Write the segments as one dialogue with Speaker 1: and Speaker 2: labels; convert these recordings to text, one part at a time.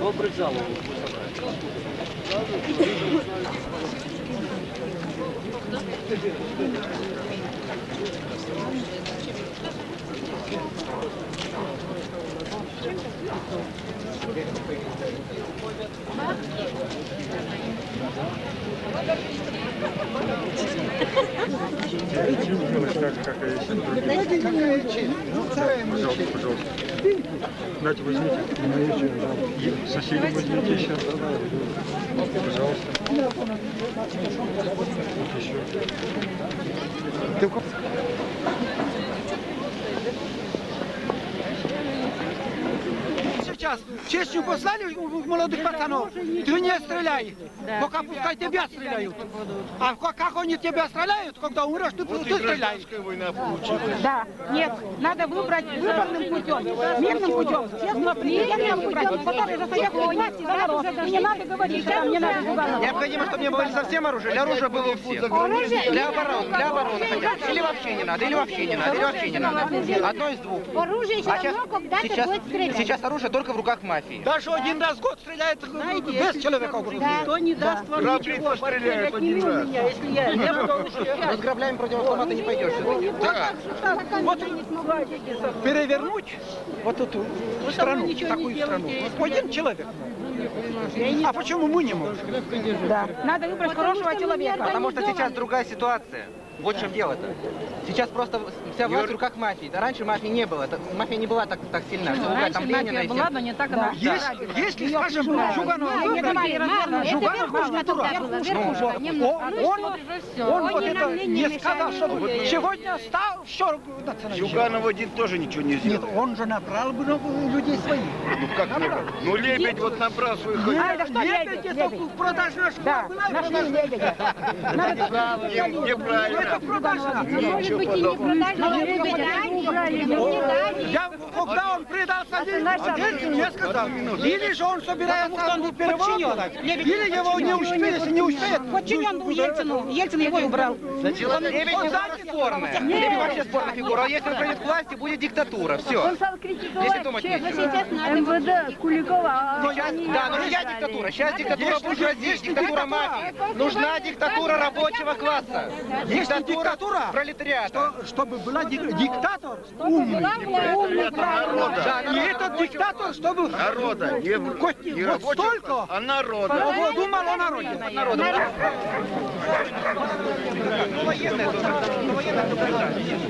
Speaker 1: Добрый зал. Пожалуйста, пожалуйста. Дайте, возьмите. Соседи возьмите еще. Пожалуйста. Еще.
Speaker 2: Сейчас честью послали молодых пацанов, ты не стреляй, пока пускай тебя стреляют. А как они тебя стреляют, когда умрешь, ты стреляешь.
Speaker 3: Да, нет, надо выбрать выборным путем, мирным путем. Честно, приятно выбрать, которые застоят у власти за народ. И не надо говорить, что там не надо Зюганова.
Speaker 4: Необходимо, чтобы не было совсем оружия, или оружие было у всех. Для обороны хотя бы. Или вообще не надо, или вообще не надо, или вообще не надо. Одно из двух.
Speaker 5: Оружие все равно когда-то будет стрелять.
Speaker 4: Сейчас оружие только в руках мафии.
Speaker 2: Даже один раз в год стреляет без человека.
Speaker 6: Кто не даст вам ничего,
Speaker 1: стреляет один раз.
Speaker 6: если я не буду оружие.
Speaker 4: Разграбляем против автомата не пойдешь.
Speaker 2: Да. Вот перевернуть вот эту страну, такую страну. Один человек. А почему мы не можем?
Speaker 3: Да, надо выбрать хорошего человека.
Speaker 4: Потому что сейчас другая ситуация. Вот в чем дело-то. Сейчас просто вся власть в руках мафии. Да раньше мафии не было. Мафия не была так сильна.
Speaker 3: Раньше мафия была, но не так она.
Speaker 2: Если, скажем, Жуганов тоже не дурак. Он вот это не сказал, что сегодня стал, все
Speaker 1: Жуганов один тоже ничего не сделал.
Speaker 2: Нет, он же набрал бы людей своих.
Speaker 1: Ну как набрал? Ну Лебедь вот набрал своих.
Speaker 2: Лебедь это продажная школа.
Speaker 3: Нашли лебедя.
Speaker 1: Неправильно.
Speaker 2: Это продажная.
Speaker 5: Может быть, и не продажные
Speaker 2: Когда он предался Ельцину, я сказал, или же он собирается переводить, или его не успеет, если не успеет.
Speaker 3: Подчинен был Ельцину, Ельцин его убрал.
Speaker 4: Лебедь спорная. Лебедь вообще спорная фигура. А если он придет к власти, будет диктатура. Все. Если думать нечего.
Speaker 5: МВД, Куликова.
Speaker 4: Да, но сейчас диктатура. Сейчас диктатура буржуазии, диктатура мафии. Нужна диктатура рабочего класса. Диктатура пролетариата.
Speaker 2: Чтобы была диктатор умный.
Speaker 1: Народа.
Speaker 2: И этот диктатор, чтобы...
Speaker 1: Народа. Не
Speaker 2: вот столько.
Speaker 1: А народа.
Speaker 2: Думал о народе.
Speaker 4: Ну, военные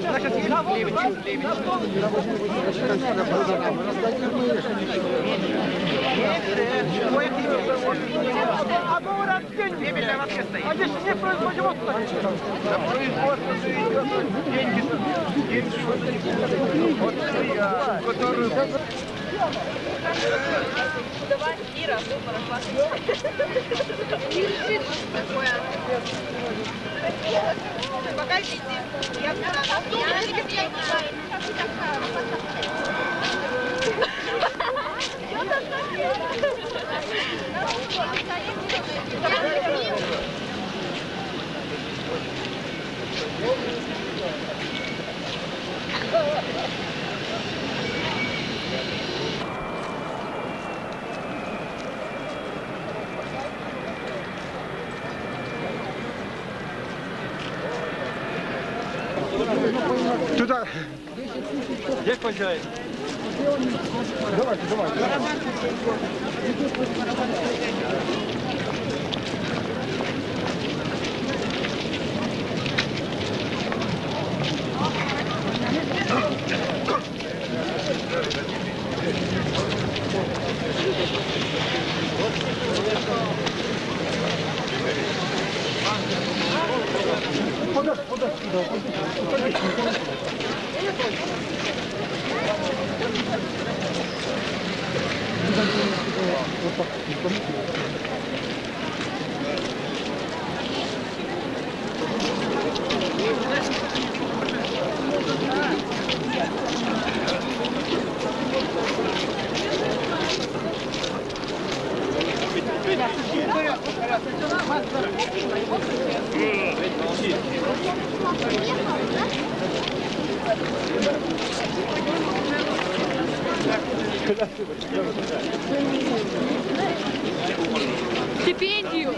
Speaker 4: значит, есть Лебедь. Лебедь там вообще стоит.
Speaker 2: А здесь не производство.
Speaker 1: На производство идет деньги. Вот я, который...
Speaker 6: Давай, Ира, покажите. Я
Speaker 2: Туда. Здесь хозяин. Давайте.
Speaker 7: Стипендию.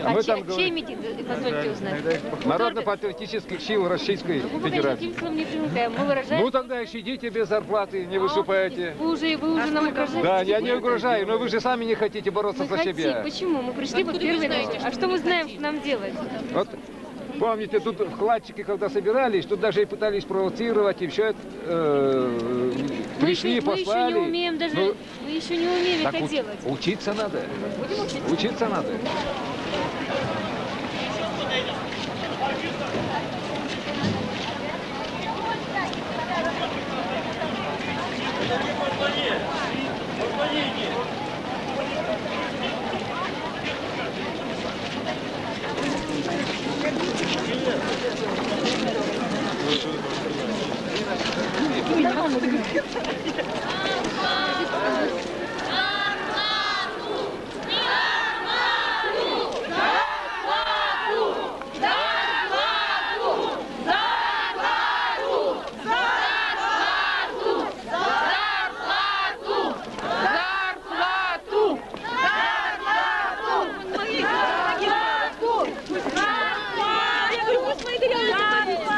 Speaker 8: А
Speaker 7: Мы
Speaker 8: чей,
Speaker 7: там
Speaker 8: чей митинг, позвольте узнать?
Speaker 7: Народно-патриотических сил Российской
Speaker 8: Вы
Speaker 7: Федерации.
Speaker 8: хотите митинга, мы выражаем...
Speaker 7: Ну тогда ищите без зарплаты, не выступайте.
Speaker 8: Вы уже нам угрожаете.
Speaker 7: Да, я не угрожаю, но вы же сами не хотите бороться
Speaker 8: Мы
Speaker 7: за
Speaker 8: хотим.
Speaker 7: себя.
Speaker 8: Почему? Мы пришли вот первый раз. А что мы знаем, что нам делать?
Speaker 7: Вот, помните, тут вкладчики, когда собирались, тут даже и пытались провоцировать, и все это пришли,
Speaker 8: мы еще
Speaker 7: послали.
Speaker 8: не умеем даже...
Speaker 7: Ну,
Speaker 8: мы еще не умеем
Speaker 7: так
Speaker 8: это делать.
Speaker 7: учиться надо.
Speaker 8: Будем учиться.
Speaker 7: Учиться надо.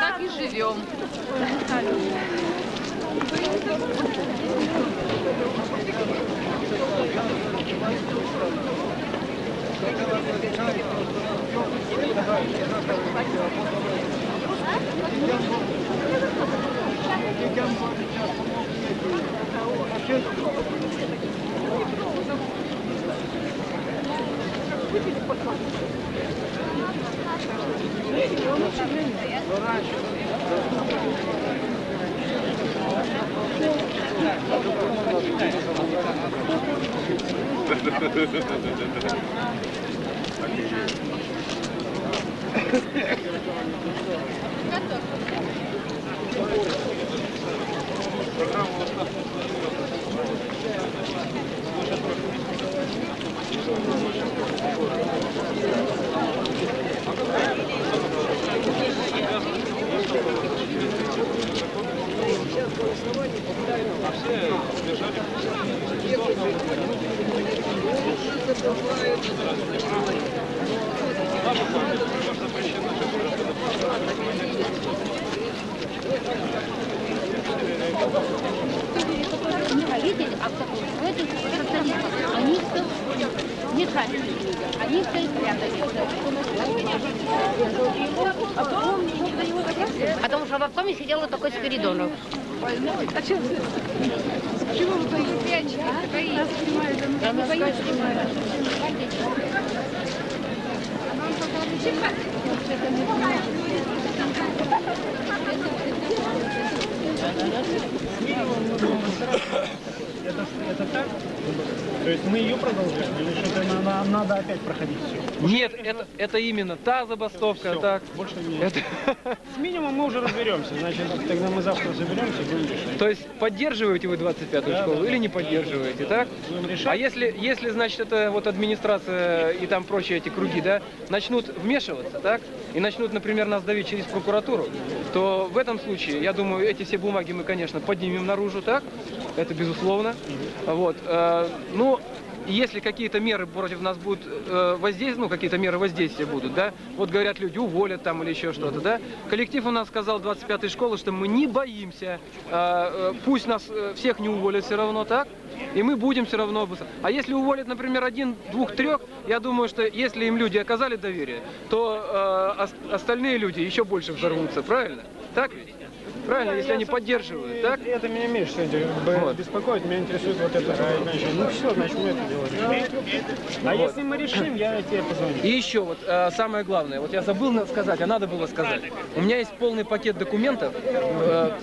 Speaker 6: Так и живем.
Speaker 5: Видите, они все не качественные люди, они все спрятали. Потому что в автобусе сидел вот такой Спиридонов.
Speaker 6: А чего вы боитесь?
Speaker 5: Я не боюсь.
Speaker 9: То есть мы ее продолжаем, или что-то нам надо опять проходить все?
Speaker 10: Нет, это именно та забастовка,
Speaker 9: Всё,
Speaker 10: так.
Speaker 9: больше нет. С минимумом мы уже разберемся, значит, тогда мы завтра соберемся и будем решать.
Speaker 10: То есть поддерживаете вы 25-ю
Speaker 9: Да,
Speaker 10: школу
Speaker 9: да,
Speaker 10: или
Speaker 9: да.
Speaker 10: не поддерживаете, так?
Speaker 9: Будем решать.
Speaker 10: А если, значит, это вот администрация и там прочие эти круги, да, начнут вмешиваться, так, и начнут, например, нас давить через прокуратуру, то в этом случае, я думаю, эти все бумаги мы, конечно, поднимем наружу, так, это безусловно, вот, ну, если какие-то меры против нас будут воздействовать, ну, какие-то меры воздействия будут, да, вот говорят, люди уволят там или еще что-то, да, коллектив у нас сказал 25-й школы, что мы не боимся, пусть нас всех не уволят все равно, так, и мы будем все равно. А если уволят, например, 1, 2, 3, я думаю, что если им люди оказали доверие, то остальные люди еще больше взорвутся, правильно? Так ведь? Правильно, если они поддерживают, так?
Speaker 9: Это меня меньше беспокоит, меня интересует вот это. Ну все, значит мы это делаем. А если мы решим, я тебе позвоню.
Speaker 10: И еще вот самое главное, вот я забыл сказать, а надо было сказать. У меня есть полный пакет документов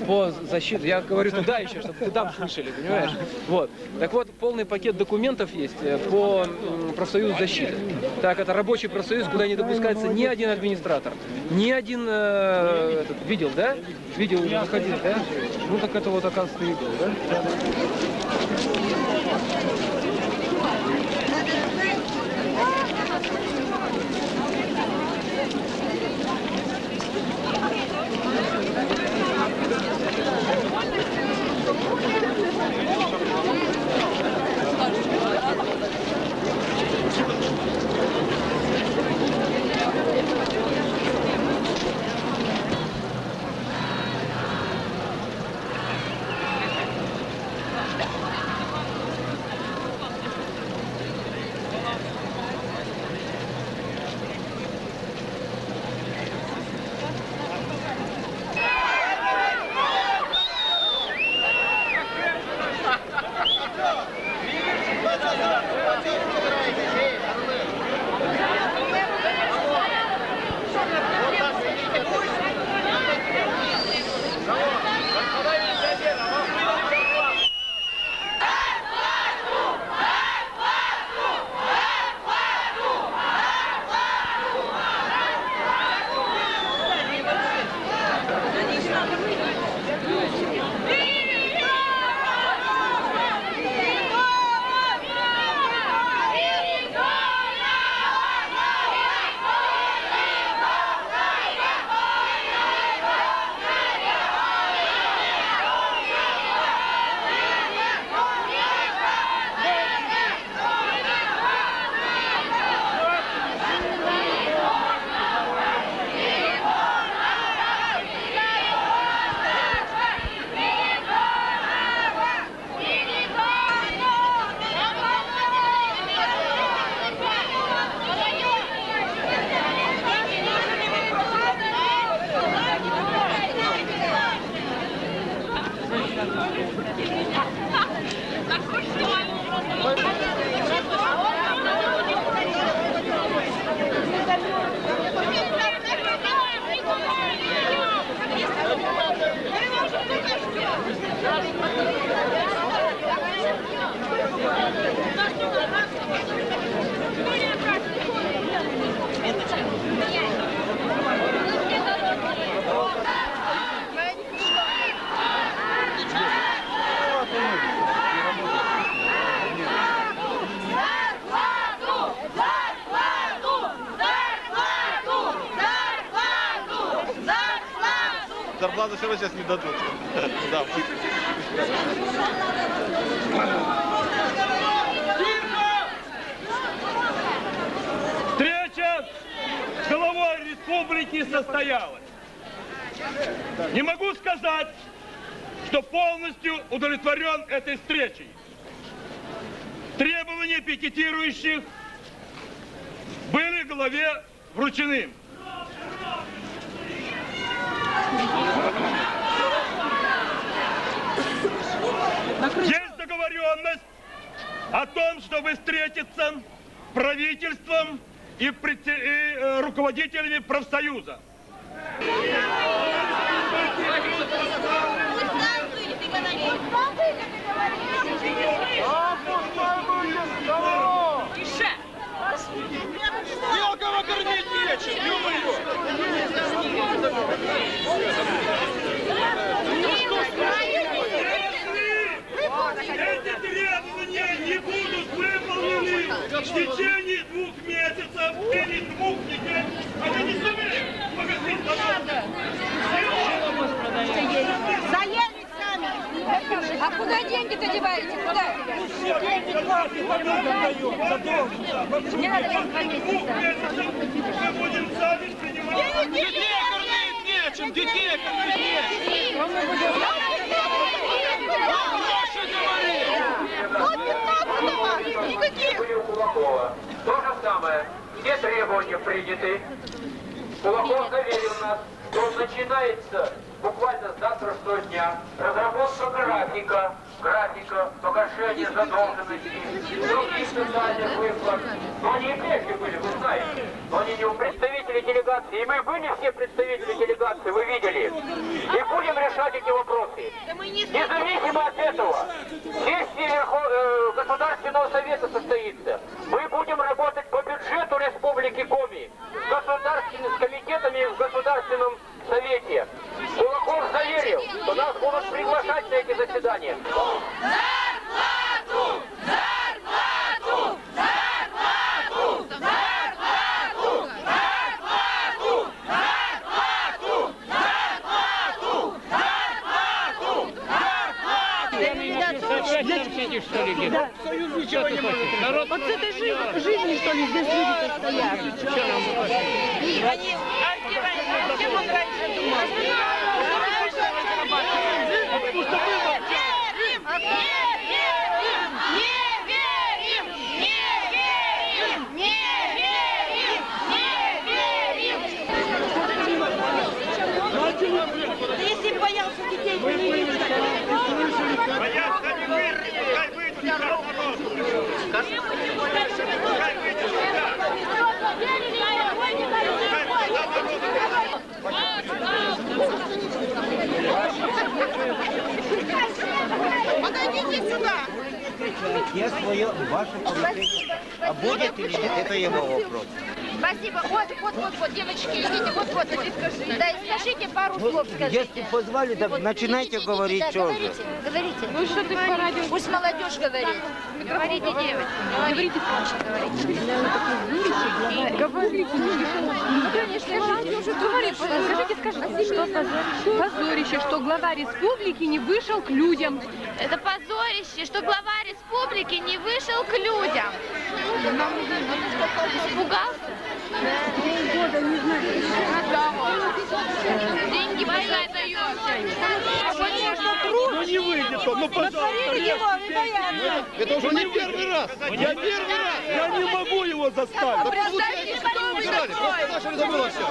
Speaker 10: по защите. Я говорю туда еще, чтобы ты там слышали, понимаешь? Вот. Так вот, полный пакет документов есть по профсоюзу защиты. Так, это рабочий профсоюз, куда не допускается ни один администратор, ни один видел, да? Видел, уже заходил, да? Ну так это вот, оказывается, ты видел, да?
Speaker 1: Зарплату все равно сейчас не дадут. Да.
Speaker 11: Встреча с главой республики состоялась. Не могу сказать, что полностью удовлетворен этой встречей. Требования пикетирующих были главе вручены. Есть договоренность о том, чтобы встретиться с правительством и руководителями профсоюза.
Speaker 6: Тише!
Speaker 11: Мелкого кормить нечем, ё-моё! Эти требования не будут выполнены в течение 2 месяцев или 2 недель. А вы не сумели погасить подобное?
Speaker 3: Заели сами. А куда деньги-то деваете? Куда?
Speaker 11: Не надо 2 месяцев мы будем сами принимать.
Speaker 4: Детей кормить нечем, детей кормить нечем.
Speaker 12: То же самое. Все требования приняты. Кулаков заверил нас, что он начинается буквально с завтрашнего дня. Разработка графика погашения задолженности, других социальных выплат. Но они и прежде были, вы знаете. Но они не у представителей делегации. И мы были все представители делегации, вы видели. И будем решать эти вопросы. Независимо от этого, сессия Государственного совета состоится. Мы будем работать по бюджету Республики Коми с комитетами в Государственном совете. Кулаков заверил, что нас будут приглашать на эти заседания.
Speaker 6: Зарплату! Зарплату! Зарплату! Зарплату! Зарплату! Зарплату! Зарплату! Зарплату!
Speaker 2: Да, Союз ничего не может.
Speaker 3: Вот с этой жизни, что ли, здесь люди стоят. Они альтернативу раньше думали. Если бы боялся детей, то не выйдет.
Speaker 11: Боятся не выйдет, пускай выйдут как народ. Пускай выйдет
Speaker 3: Подойдите сюда.
Speaker 4: Я свое, ваше поручение. А будет или нет, это его вопрос.
Speaker 5: Спасибо. Вот, девочки, идите, вот. Да, и скажите пару слов, скажите.
Speaker 4: Если позвали, так начинайте говорить тоже.
Speaker 5: Говорите. Ну что ты по радио? Пусть молодежь говорит. Говорите, девочки. Говорите.
Speaker 8: Говорите. Ну, конечно, я же уже говорю. Скажите, что позорище, что глава республики не вышел к людям.
Speaker 5: Это позорище, что глава республики не вышел к людям. Испугался? Деньги пока даете.
Speaker 11: Ну не выйдет он, ну пожалуйста.
Speaker 1: Это уже не первый раз. Я первый раз. Я не могу его заставить. Да
Speaker 5: Представьте, что вы
Speaker 1: убирали. Просто начали забыло все.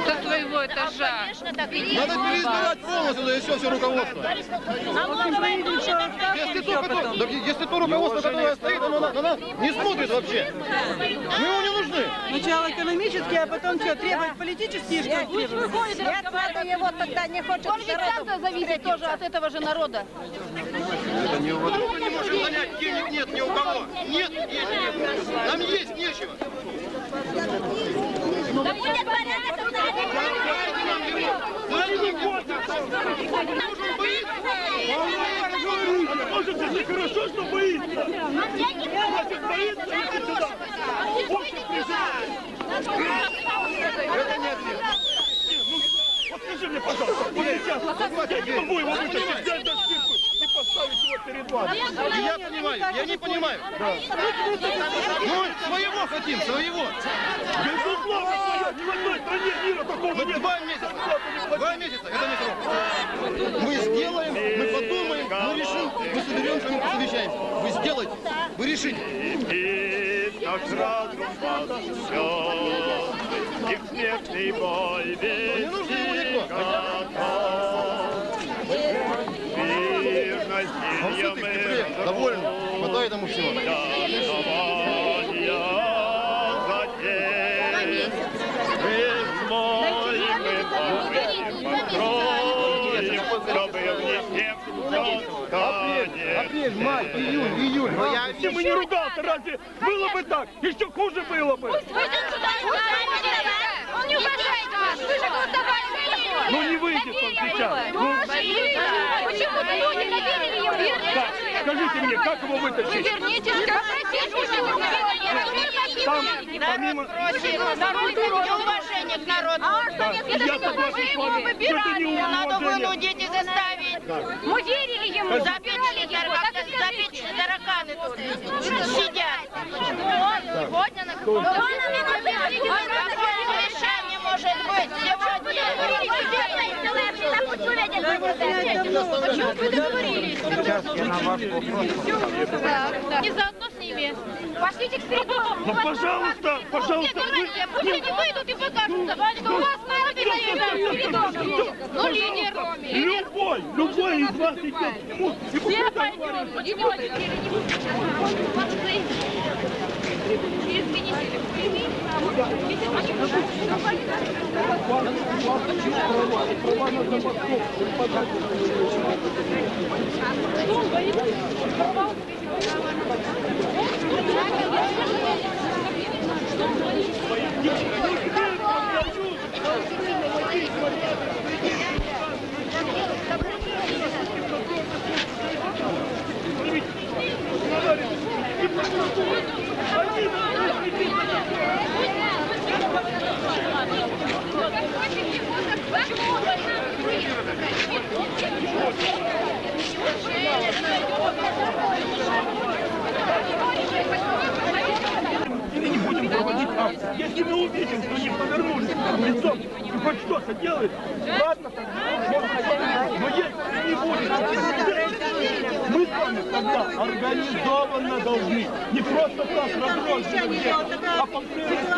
Speaker 6: Со своего этажа.
Speaker 1: Надо переизбирать полностью, да и все руководство. Если то руководство, которое стоит, оно не смотрит вообще. Мы ему не нужны.
Speaker 3: Сначала экономические, а потом что, требуют политические, что ли? Пусть выходит, его тогда не хочет. Он ведь сам зависит тоже от этого же народа.
Speaker 1: Это не вот. Мы не можем занять, денег нет ни у кого. Нет денег. Нам есть нечего.
Speaker 5: Да будет порядок,
Speaker 11: Может, это хорошо, что боится? Значит, боится, идите сюда.
Speaker 1: Это не ответ.
Speaker 11: Вот скажи мне, пожалуйста, вот сейчас я не могу его вытащить, взять до скидку и поставить его перед вами.
Speaker 1: Я понимаю, я не понимаю. Ну, своего хотим, своего.
Speaker 11: Безусловно, своего. Ни в одной стране мира такого нет.
Speaker 1: 2 месяца. 2 месяца, это не срок. Мы сделаем, мы подумаем, мы решим, мы соберемся, мы посовещаемся. Вы сделайте, вы решите.
Speaker 11: И наш разум спасет, их смертный бой
Speaker 1: Не нужно ему никто. Он все-таки приехал, доволен, хватает ему всего.
Speaker 11: Безмолвие апрель, май, июнь, июль. Если бы не ругался, разве было бы так? Еще хуже было бы.
Speaker 5: Он не уважает вас. Вы же голосовали за него.
Speaker 11: Ну не выйдет он сейчас.
Speaker 5: Почему-то люди доверили ему.
Speaker 11: Так, скажите мне, как его вытащить?
Speaker 5: Верните,
Speaker 11: Помимо...
Speaker 5: неуважение к народу.
Speaker 11: Я согласен с вами, что это неуважение.
Speaker 5: Надо вынудить и заставить. Мы верили ему, запечь тараканы тут сидят. Сегодня на решение может быть. Почему вы договорились?
Speaker 4: Сейчас я на ваш вопрос.
Speaker 5: И заодно с ними. Пошлите к передовым.
Speaker 11: Ну, пожалуйста, пожалуйста.
Speaker 5: Пусть они выйдут и покажутся, что у вас мало передовых. Ну, лидер.
Speaker 11: Любой из вас идет.
Speaker 5: Все пойдем.
Speaker 11: Не будем проводить акцию. Если мы увидим, что они повернулись лицом и хоть что-то делают, ладно, но если не будет, мы с вами тогда организованно должны, не просто так разрозненно, а конкретно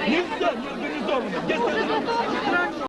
Speaker 11: нельзя не организованно. Если